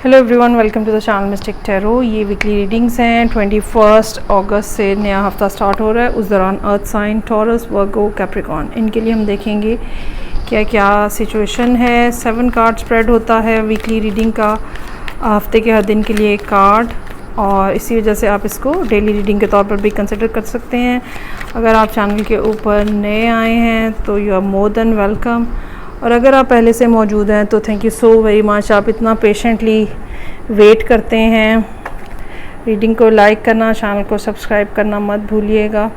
Hello everyone, welcome to the channel Mystic Tarot. ये weekly readings हैं। 21 अगस्त से नया हफ्ता स्टार्ट हो रहा है। उस दौरान अर्थ साइन, टॉरस, वर्गो, कैप्रिकॉर्न, इनके लिए हम देखेंगे क्या क्या सिचुएशन है। 7 कार्ड स्प्रेड होता है वीकली रीडिंग का, हफ्ते के हर दिन के लिए एक कार्ड, और इसी वजह से आप इसको डेली रीडिंग के तौर पर भी कंसिडर कर सकते हैं। अगर आप चैनल के ऊपर नए आए हैं तो you are more than welcome, और अगर आप पहले से मौजूद हैं तो thank you so very much. आप इतना पेशेंटली वेट करते हैं। रीडिंग को लाइक करना, चैनल को सब्सक्राइब करना मत भूलिएगा।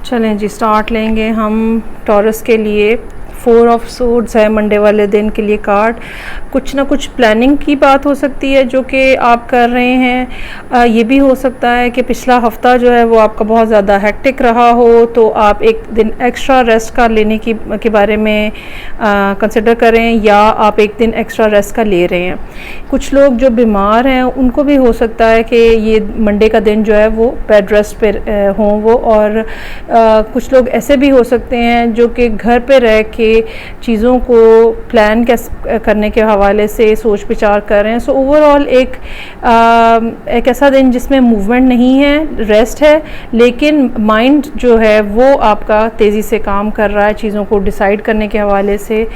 चलें जी, स्टार्ट लेंगे हम टॉरस के लिए। 4 ऑफ सोर्ड्स है मंडे वाले दिन के लिए कार्ड। कुछ ना कुछ प्लानिंग की बात हो सकती है जो कि आप कर रहे हैं। ये भी हो सकता है कि पिछला हफ्ता जो है वो आपका बहुत ज़्यादा हेक्टिक रहा हो, तो आप एक दिन एक्स्ट्रा रेस्ट का लेने के बारे में कंसिडर करें, या आप एक दिन एक्स्ट्रा रेस्ट का ले रहे हैं। कुछ लोग जो बीमार हैं उनको भी हो सकता है कि ये मंडे का दिन जो है वो बेड रेस्ट पर हों वो, और कुछ लोग ऐसे भी हो सकते हैं जो कि घर पे रह के चीज़ों को प्लान करने के हवाले से सोच विचार कर रहे हैं। सो ओवरऑल एक ऐसा दिन जिसमें मूवमेंट नहीं है, रेस्ट है, लेकिन माइंड जो है वो आपका तेज़ी से काम कर रहा है चीज़ों को डिसाइड करने के हवाले से।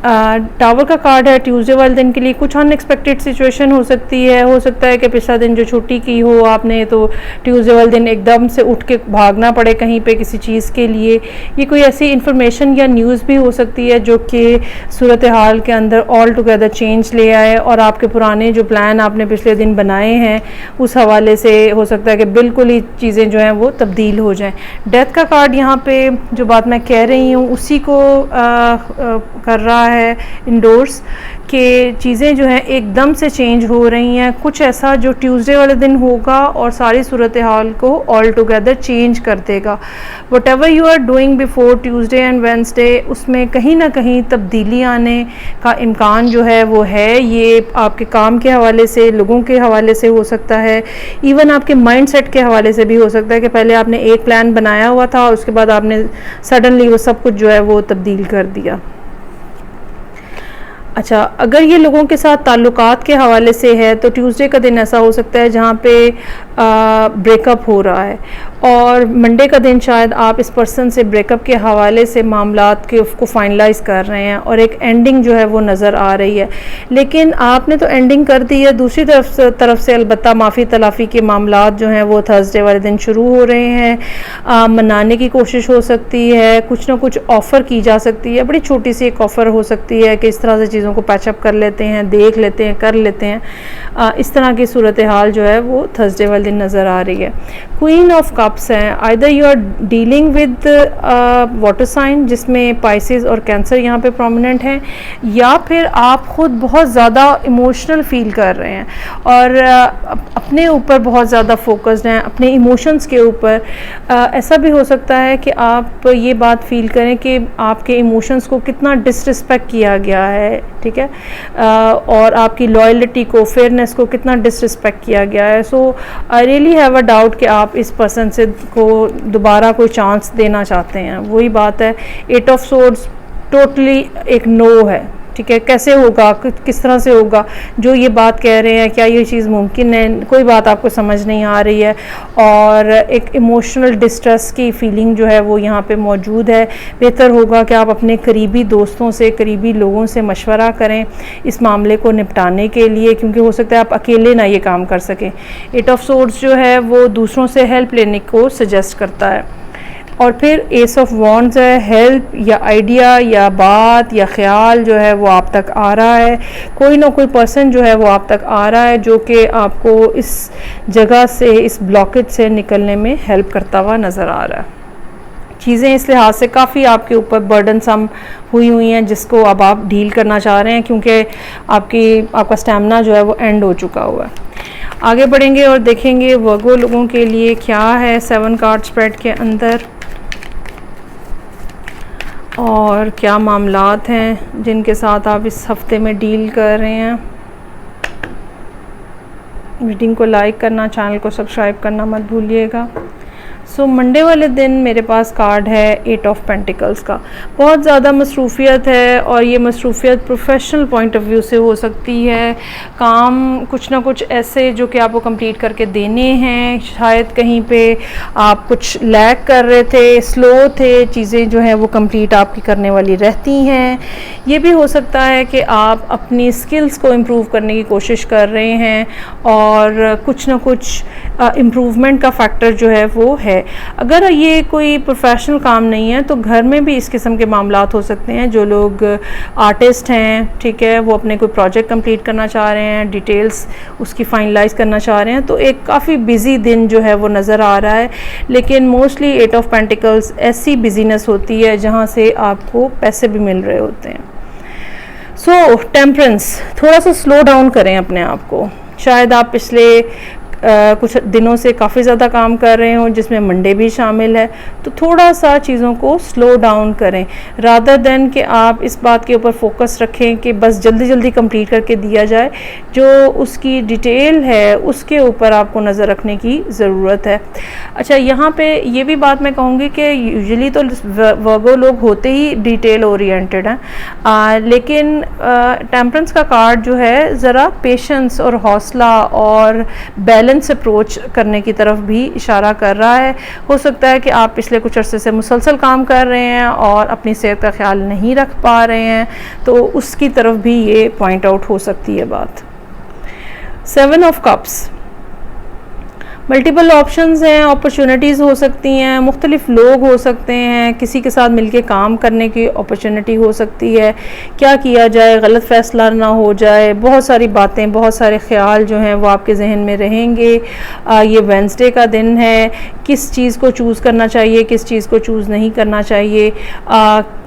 टावर का कार्ड है। ट्यूसडे वाले दिन के लिए कुछ अनएक्सपेक्टेड सिचुएशन हो सकती है। हो सकता है कि पिछला दिन जो छुट्टी की हो आपने, तो ट्यूसडे वाले दिन एकदम से उठ के भागना पड़े कहीं पे किसी चीज़ के लिए। ये कोई ऐसी इन्फॉर्मेशन या न्यूज़ भी हो सकती है जो कि सूरत हाल के अंदर ऑल टुगेदर चेंज ले आए, और आपके पुराने जो प्लान आपने पिछले दिन बनाए हैं उस हवाले से हो सकता है कि बिल्कुल ही चीज़ें जो हैं वो तब्दील हो जाएँ। डेथ का कार्ड यहाँ पर जो बात मैं कह रही हूँ उसी को कर रहा है इंडोर्स, कि चीज़ें जो हैं एकदम से चेंज हो रही हैं। कुछ ऐसा जो ट्यूसडे वाले दिन होगा और सारी सूरत हाल को ऑल टुगेदर चेंज कर देगा। Whatever you are doing before Tuesday and Wednesday, उसमें कहीं ना कहीं तब्दीली आने का इम्कान जो है वो है। ये आपके काम के हवाले से, लोगों के हवाले से हो सकता है, इवन आपके माइंड सेट के हवाले से भी हो सकता है कि पहले आपने एक प्लान बनाया हुआ था और उसके बाद आपने सडनली वो सब कुछ जो है वो तब्दील कर दिया। अच्छा, अगर ये लोगों के साथ ताल्लुकात के हवाले से है तो ट्यूसडे का दिन ऐसा हो सकता है जहाँ पे ब्रेकअप हो रहा है, और मंडे का दिन शायद आप इस पर्सन से ब्रेकअप के हवाले से मामलात के उसको फाइनलाइज कर रहे हैं, और एक एंडिंग जो है वो नज़र आ रही है। लेकिन आपने तो एंडिंग कर दी है, दूसरी तरफ से अलबत्ता माफ़ी तलाफ़ी के मामलात जो हैं वो थर्सडे वाले दिन शुरू हो रहे हैं। मनाने की कोशिश हो सकती है, कुछ ना कुछ ऑफ़र की जा सकती है, बड़ी छोटी सी एक ऑफ़र हो सकती है कि इस तरह से चीज़ों को पैचअप कर लेते हैं, देख लेते हैं, कर लेते हैं। इस तरह की सूरत हाल जो है वो थर्सडे वाले दिन नज़र आ रही है। क्वीन ऑफ कप्स हैं। Either you are dealing with water sign जिसमें पाइसेस और कैंसर यहाँ पे प्रोमिनेंट हैं, या फिर आप ख़ुद बहुत ज़्यादा इमोशनल फील कर रहे हैं और अपने ऊपर बहुत ज़्यादा फोकस्ड हैं, अपने इमोशंस के ऊपर। ऐसा भी हो सकता है कि आप ये बात फील करें कि आपके इमोशंस को कितना डिसरिस्पेक्ट किया गया है, ठीक है, और आपकी लॉयल्टी को, फेयरनेस को कितना डिसरिस्पेक्ट किया गया है। So I really have a doubt कि आप इस पर्सन से को दोबारा कोई चांस देना चाहते हैं। वही बात है, 8 ऑफ सोर्ड्स टोटली एक नो है, ठीक है। कैसे होगा, किस तरह से होगा, जो ये बात कह रहे हैं क्या ये चीज़ मुमकिन है, कोई बात आपको समझ नहीं आ रही है, और एक इमोशनल डिस्ट्रेस की फीलिंग जो है वो यहाँ पे मौजूद है। बेहतर होगा कि आप अपने करीबी दोस्तों से, करीबी लोगों से मशवरा करें इस मामले को निपटाने के लिए, क्योंकि हो सकता है आप अकेले ना ये काम कर सकें। 8 ऑफ सोर्ड्स जो है वो दूसरों से हेल्प लेने को सजेस्ट करता है। और फिर एस ऑफ वॉन्ड्स है। हेल्प या आइडिया या बात या ख्याल जो है वो आप तक आ रहा है। कोई ना कोई पर्सन जो है वो आप तक आ रहा है जो कि आपको इस जगह से, इस ब्लॉकेज से निकलने में हेल्प करता हुआ नज़र आ रहा है। चीज़ें इस लिहाज से काफ़ी आपके ऊपर बर्डनसम हुई हैं जिसको अब आप डील करना चाह रहे हैं, क्योंकि आपका स्टैमिना जो है वो एंड हो चुका हुआ है। आगे बढ़ेंगे और देखेंगे वर्गो लोगों के लिए क्या है 7 कार्ड स्प्रेड के अंदर, और क्या मामलात हैं जिनके साथ आप इस हफ्ते में डील कर रहे हैं। रीडिंग को लाइक करना, चैनल को सब्सक्राइब करना मत भूलिएगा। सो मंडे वाले दिन मेरे पास कार्ड है 8 ऑफ पेंटिकल्स का। बहुत ज़्यादा मसरूफ़ियत है और ये मसरूफ़ियत प्रोफेशनल पॉइंट ऑफ व्यू से हो सकती है। काम कुछ ना कुछ ऐसे जो कि आपको कंप्लीट करके देने हैं, शायद कहीं पे आप कुछ लैग कर रहे थे, स्लो थे, चीज़ें जो हैं वो कंप्लीट आपकी करने वाली रहती हैं। ये भी हो सकता है कि आप अपनी स्किल्स को इम्प्रूव करने की कोशिश कर रहे हैं और कुछ ना कुछ इम्प्रूवमेंट का फैक्टर जो है वो है। अगर ये कोई प्रोफेशनल काम नहीं है तो घर में भी इस किस्म के मामलात हो सकते हैं। जो लोग आर्टिस्ट हैं, ठीक है, वो अपने कोई प्रोजेक्ट कंप्लीट करना चाह रहे हैं, डिटेल्स उसकी फाइनलाइज करना चाह रहे हैं, तो एक काफ़ी बिजी दिन जो है वो नज़र आ रहा है। लेकिन मोस्टली 8 ऑफ पेंटिकल्स ऐसी बिजीनेस होती है जहाँ से आपको पैसे भी मिल रहे होते हैं। सो टेम्परेंस, थोड़ा सा स्लो डाउन करें अपने आप को। शायद आप पिछले कुछ दिनों से काफ़ी ज़्यादा काम कर रहे हो जिसमें मंडे भी शामिल है, तो थोड़ा सा चीज़ों को स्लो डाउन करें रादर देन कि आप इस बात के ऊपर फोकस रखें कि बस जल्दी जल्दी कंप्लीट करके दिया जाए। जो उसकी डिटेल है उसके ऊपर आपको नज़र रखने की ज़रूरत है। अच्छा, यहाँ पे ये भी बात मैं कहूँगी कि यूजुअली तो वर्गो लोग होते ही डिटेल ओरिएंटेड हैं, लेकिन टेम्परेंस का कार्ड जो है ज़रा पेशेंस और हौसला और बैलेंस अप्रोच करने की तरफ भी इशारा कर रहा है। हो सकता है कि आप पिछले कुछ अरसे से मुसलसल काम कर रहे हैं और अपनी सेहत का ख्याल नहीं रख पा रहे हैं, तो उसकी तरफ भी ये पॉइंट आउट हो सकती है बात। 7 ऑफ कप्स, मल्टीपल ऑप्शंस हैं, अपॉर्चुनिटीज़ हो सकती हैं, मुख्तलिफ लोग हो सकते हैं, किसी के साथ मिलके काम करने की अपॉर्चुनिटी हो सकती है। क्या किया जाए, गलत फ़ैसला ना हो जाए, बहुत सारी बातें, बहुत सारे ख्याल जो हैं वो आपके जहन में रहेंगे। ये वेडनेसडे का दिन है, किस चीज़ को चूज़ करना चाहिए, किस चीज़ को चूज़ नहीं करना चाहिए,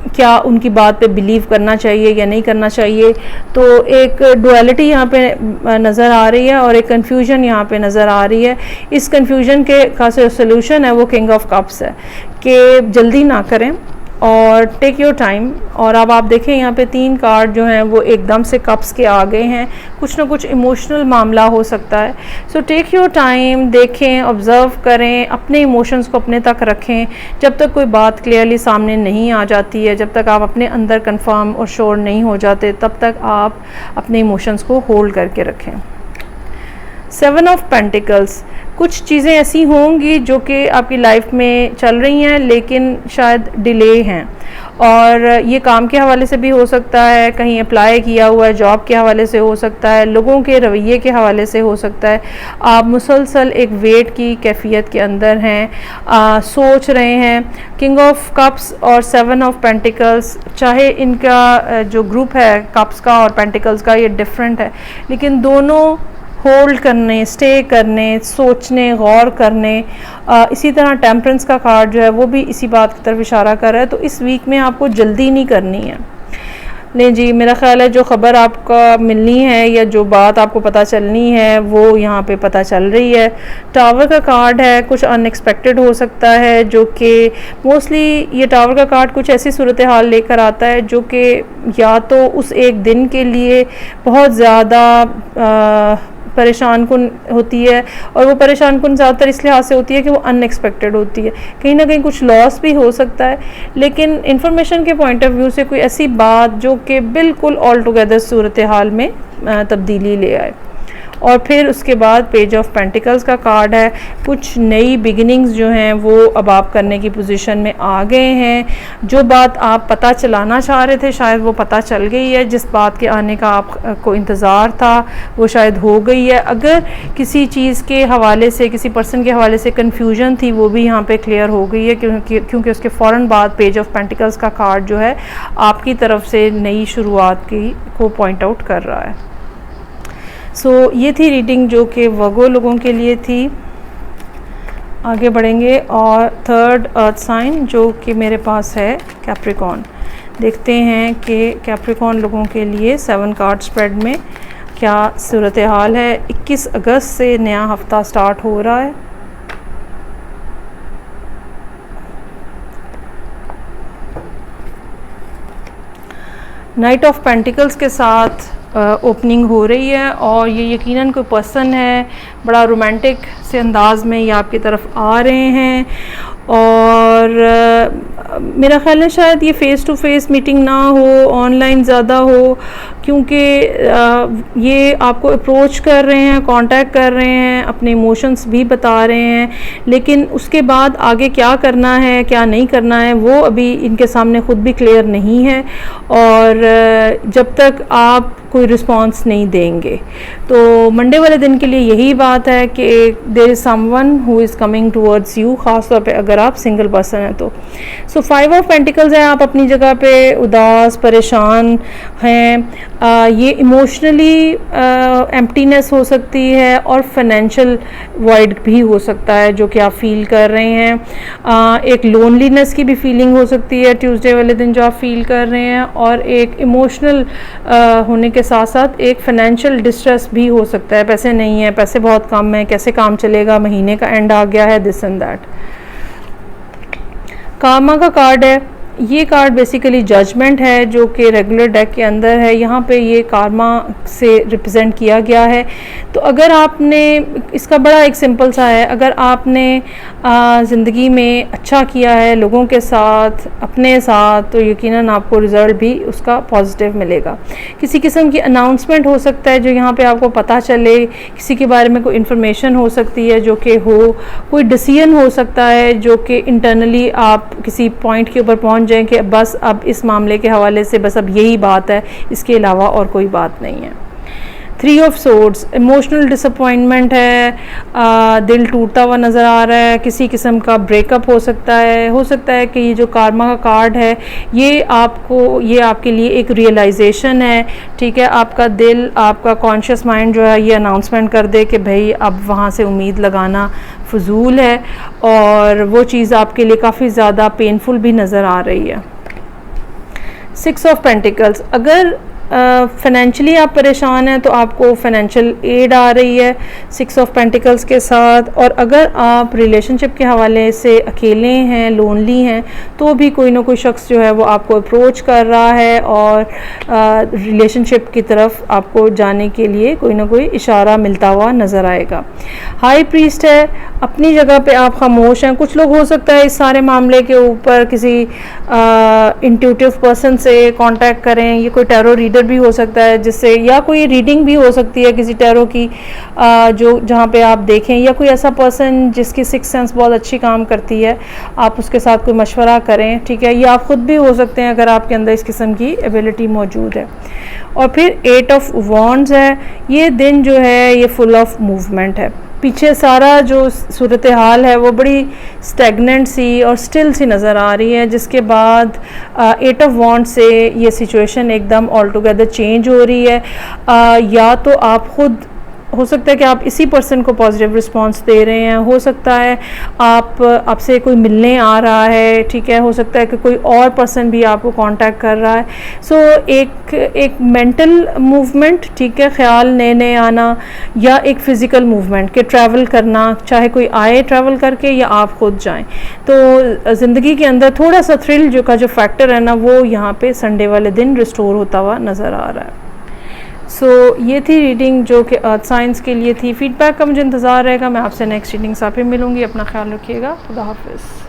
क्या उनकी बात पे बिलीव करना चाहिए या नहीं करना चाहिए। तो एक डुअलिटी यहाँ पे नज़र आ रही है और एक कन्फ्यूजन यहाँ पे नज़र आ रही है। इस कन्फ्यूजन के का सोल्यूशन है वो किंग ऑफ कप्स है कि जल्दी ना करें और टेक योर टाइम। और अब आप देखें यहाँ पे 3 कार्ड जो हैं वो एकदम से कप्स के आ गए हैं। कुछ ना कुछ इमोशनल मामला हो सकता है। सो टेक योर टाइम, देखें, ऑब्ज़र्व करें, अपने इमोशंस को अपने तक रखें। जब तक कोई बात क्लियरली सामने नहीं आ जाती है, जब तक आप अपने अंदर कंफर्म और श्योर नहीं हो जाते, तब तक आप अपने इमोशंस को होल्ड करके रखें। 7 ऑफ पेंटिकल्स, कुछ चीज़ें ऐसी होंगी जो कि आपकी लाइफ में चल रही हैं लेकिन शायद डिले हैं, और ये काम के हवाले से भी हो सकता है, कहीं अप्लाई किया हुआ है, जॉब के हवाले से हो सकता है, लोगों के रवैये के हवाले से हो सकता है। आप मुसलसल एक वेट की कैफियत के अंदर हैं, सोच रहे हैं। किंग ऑफ कप्स और 7 ऑफ पेंटिकल्स, चाहे इनका जो ग्रुप है कप्स का और पेंटिकल्स का ये डिफरेंट है, लेकिन दोनों होल्ड करने, स्टे करने, सोचने, गौर करने। इसी तरह टेम्परेंस का कार्ड जो है वो भी इसी बात की तरफ इशारा कर रहा है। तो इस वीक में आपको जल्दी नहीं करनी है। नहीं जी, मेरा ख्याल है जो ख़बर आपका मिलनी है या जो बात आपको पता चलनी है वो यहाँ पे पता चल रही है। टावर का कार्ड है, कुछ अनएक्सपेक्टेड हो सकता है, जो कि मोस्टली ये टावर का कार्ड कुछ ऐसी सूरत हाल लेकर आता है जो कि या तो उस एक दिन के लिए बहुत ज़्यादा परेशान कुन होती है, और वो परेशान कुन ज़्यादातर इस लिहाज से होती है कि वो अनएक्सपेक्टेड होती है। कहीं ना कहीं कुछ लॉस भी हो सकता है, लेकिन इन्फॉर्मेशन के पॉइंट ऑफ व्यू से कोई ऐसी बात जो कि बिल्कुल ऑल टुगेदर सूरत हाल में तब्दीली ले आए। और फिर उसके बाद पेज ऑफ पेंटिकल्स का कार्ड है। कुछ नई बिगिनिंग्स जो हैं वो अब आप करने की पोजीशन में आ गए हैं। जो बात आप पता चलाना चाह रहे थे शायद वो पता चल गई है। जिस बात के आने का आपको इंतज़ार था वो शायद हो गई है। अगर किसी चीज़ के हवाले से, किसी पर्सन के हवाले से कन्फ्यूजन थी, वो भी यहाँ पे क्लियर हो गई है, क्योंकि उसके फ़ौरन बाद पेज ऑफ पेंटिकल्स का कार्ड जो है आपकी तरफ से नई शुरुआत को पॉइंट आउट कर रहा है। सो ये थी रीडिंग जो कि वर्गो लोगों के लिए थी। आगे बढ़ेंगे और थर्ड अर्थ साइन जो कि मेरे पास है कैप्रिकॉन। देखते हैं कि कैप्रिकॉन लोगों के लिए 7 कार्ड स्प्रेड में क्या सूरत हाल है। 21 अगस्त से नया हफ्ता स्टार्ट हो रहा है। नाइट ऑफ पेंटिकल्स के साथ ओपनिंग हो रही है और ये यकीनन कोई पर्सन है, बड़ा रोमांटिक से अंदाज में ये आपकी तरफ आ रहे हैं। और मेरा ख्याल है शायद ये फ़ेस टू फेस मीटिंग ना हो, ऑनलाइन ज़्यादा हो, क्योंकि ये आपको अप्रोच कर रहे हैं, कांटेक्ट कर रहे हैं, अपने इमोशंस भी बता रहे हैं, लेकिन उसके बाद आगे क्या करना है क्या नहीं करना है वो अभी इनके सामने ख़ुद भी क्लियर नहीं है। और जब तक आप कोई रिस्पांस नहीं देंगे तो मंडे वाले दिन के लिए यही बात है कि there is someone who is coming towards you, ख़ास तौर पे अगर आप सिंगल पर्सन हैं तो। सो 5 ऑफ पेंटिकल्स है, आप अपनी जगह पे उदास परेशान हैं, ये इमोशनली एम्प्टीनेस हो सकती है और फाइनेंशियल वॉइड भी हो सकता है जो कि आप फील कर रहे हैं। एक लोनलीनेस की भी फीलिंग हो सकती है ट्यूसडे वाले दिन जो आप फील कर रहे हैं, और एक इमोशनल होने के साथ साथ एक फाइनेंशियल डिस्ट्रेस भी हो सकता है, पैसे नहीं है, पैसे बहुत कम है, कैसे काम चलेगा, महीने का एंड आ गया है, दिस एंड दैट। कामा का कार्ड है, ये कार्ड बेसिकली जजमेंट है जो कि रेगुलर डेक के अंदर है, यहाँ पे ये कारमा से रिप्रेजेंट किया गया है। तो अगर आपने, इसका बड़ा एक सिंपल सा है, अगर आपने ज़िंदगी में अच्छा किया है लोगों के साथ, अपने साथ, तो यकीनन आपको रिज़ल्ट भी उसका पॉजिटिव मिलेगा। किसी किस्म की अनाउंसमेंट हो सकता है जो यहाँ पे आपको पता चले, किसी के बारे में कोई इन्फॉर्मेशन हो सकती है जो कि हो, कोई डिसीजन हो सकता है जो कि इंटरनली आप किसी पॉइंट के ऊपर पहुँच जाएं कि बस अब इस मामले के हवाले से बस अब यही बात है, इसके अलावा और कोई बात नहीं है। 3 ऑफ सोर्ड्स, इमोशनल डिसअपॉइंटमेंट है, दिल टूटता हुआ नज़र आ रहा है, किसी किस्म का ब्रेकअप हो सकता है कि ये जो कारमा का कार्ड है ये आपके लिए एक रियलाइजेशन है, ठीक है। आपका दिल, आपका कॉन्शियस माइंड जो है ये अनाउंसमेंट कर दे कि भाई अब वहाँ से उम्मीद लगाना फजूल है, और वो चीज़ आपके लिए काफ़ी ज़्यादा पेनफुल भी नज़र आ रही है। 6 ऑफ पेंटिकल्स, अगर फाइनेंशियली आप परेशान हैं तो आपको फाइनेंशियल एड आ रही है 6 ऑफ पेंटिकल्स के साथ, और अगर आप रिलेशनशिप के हवाले से अकेले हैं, लोनली हैं, तो भी कोई ना कोई शख्स जो है वो आपको अप्रोच कर रहा है और रिलेशनशिप की तरफ आपको जाने के लिए कोई ना कोई इशारा मिलता हुआ नज़र आएगा। हाई प्रीस्ट है, अपनी जगह पे आप खामोश हैं। कुछ लोग हो सकता है इस सारे मामले के ऊपर किसी इंट्यूटिव पर्सन से कांटेक्ट करें, ये कोई टैरो रीडर भी हो सकता है जिससे, या कोई रीडिंग भी हो सकती है किसी टैरो की जो जहाँ पे आप देखें, या कोई ऐसा पर्सन जिसकी सिक्स सेंस बहुत अच्छी काम करती है, आप उसके साथ कोई मशवरा करें, ठीक है। या आप ख़ुद भी हो सकते हैं अगर आपके अंदर इस किस्म की एबिलिटी मौजूद है। और फिर 8 ऑफ वॉन्ड्स है, ये दिन जो है ये फुल ऑफ मूवमेंट है। पीछे सारा जो सूरत हाल है वो बड़ी स्टैगनेंट सी और स्टिल सी नज़र आ रही है, जिसके बाद 8 ऑफ वॉन्ड से ये सिचुएशन एकदम ऑल टुगेदर चेंज हो रही है। या तो आप ख़ुद, हो सकता है कि आप इसी पर्सन को पॉजिटिव रिस्पांस दे रहे हैं, हो सकता है आपसे कोई मिलने आ रहा है, ठीक है, हो सकता है कि कोई और पर्सन भी आपको कांटेक्ट कर रहा है। सो एक मेंटल मूवमेंट, ठीक है, ख्याल नए नए आना, या एक फ़िज़िकल मूवमेंट के ट्रैवल करना, चाहे कोई आए ट्रैवल करके या आप खुद जाएं। तो ज़िंदगी के अंदर थोड़ा सा थ्रिल जो फैक्टर है ना, वो यहाँ पे संडे वाले दिन रिस्टोर होता हुआ नज़र आ रहा है। सो ये थी रीडिंग जो कि अर्थ साइंस के लिए थी। फीडबैक का मुझे इंतज़ार रहेगा। मैं आपसे नेक्स्ट रीडिंग से फिर मिलूँगी। अपना ख्याल रखिएगा। खुदा हाफिज़।